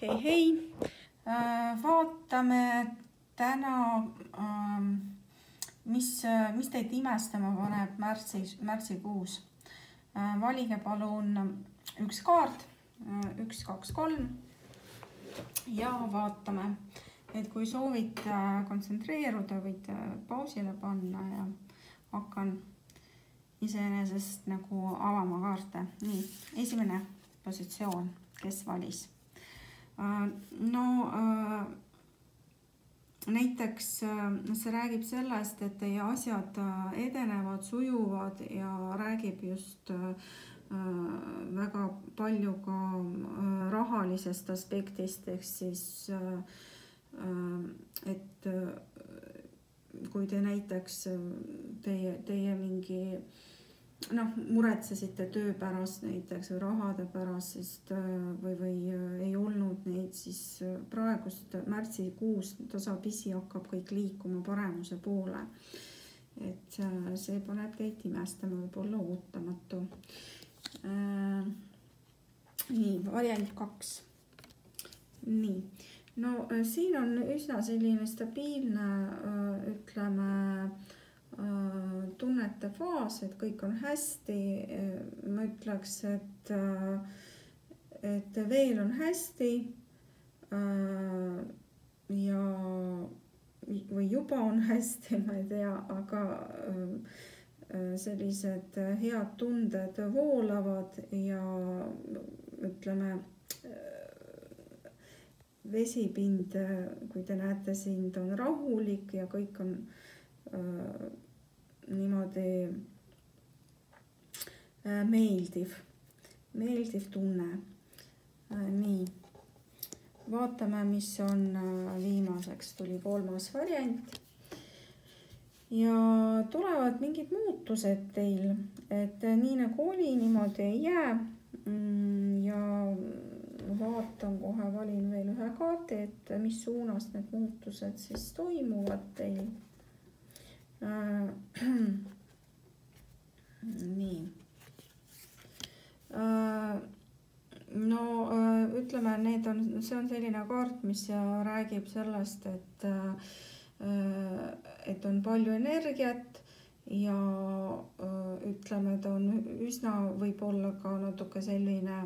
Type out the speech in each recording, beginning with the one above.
Hei, vaatame täna, mis teid imestama paneb märtsikuus. Valige palun üks kaart, 1, 2, 3 ja vaatame, et kui soovite kontsentreeruda, võite pausile panna ja hakkan iseenesest nagu avama kaarte. Nii, esimene positsioon, kes valis. Näiteks see räägib sellest, et teie asjad edenevad, sujuvad ja räägib just väga palju ka rahalisest aspektist, ehk siis, et kui te näiteks teie mingi muretsesite töö pärast näiteks või rahade pärast, sest või ei olnud neid, siis praegust märtsikuus tasapisi hakkab kõik liikuma paremuse poole. Et see paneb teid imestama, võib-olla ootamatu. Nii, variant 2. Nii, siin on üsna selline stabiilne, ütleme, tunnete faas, et kõik on hästi. Ma ütleks, et veel on hästi ja või juba on hästi, ma ei tea, aga sellised head tunded voolavad ja ütleme, vesipind, kui te näete, siin on rahulik ja kõik on niimoodi meeldiv tunne. Nii, vaatame, mis on viimaseks. Tuli 3. variant ja tulevad mingid muutused teil, et nii nagu oli, niimoodi ei jää. Ja vaatan kohe, valin veel ühe kaardi, et mis suunas need muutused siis toimuvad teil. Nii. Ütleme, see on selline kaart, mis räägib sellest, et on palju energiat ja ütleme, ta on üsna võib-olla ka natuke selline,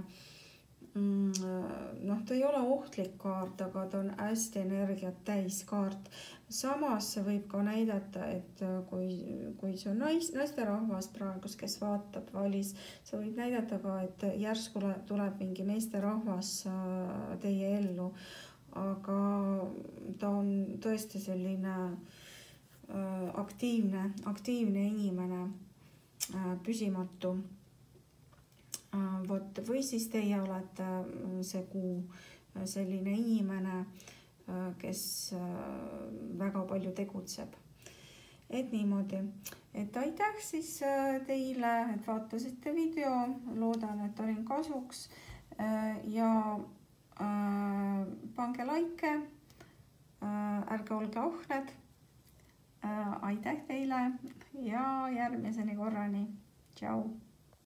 ta ei ole ohtlik kaart, aga ta on hästi energiat täis kaart. Samas see võib ka näidata, et kui see on naisterahvas praegus, kes vaatab, valis, see võib näidata ka, et järsku tuleb mingi meesterahvas teie ellu, aga ta on tõesti selline aktiivne inimene, püsimatu. Või siis teie olete see kuu selline inimene, kes väga palju tegutseb. Et niimoodi. Et aitäh siis teile, et vaatasite video. Loodan, et olin kasuks. Ja pange like. Ärge olge ahned. Aitäh teile ja järgmiseni korrani. Tšau!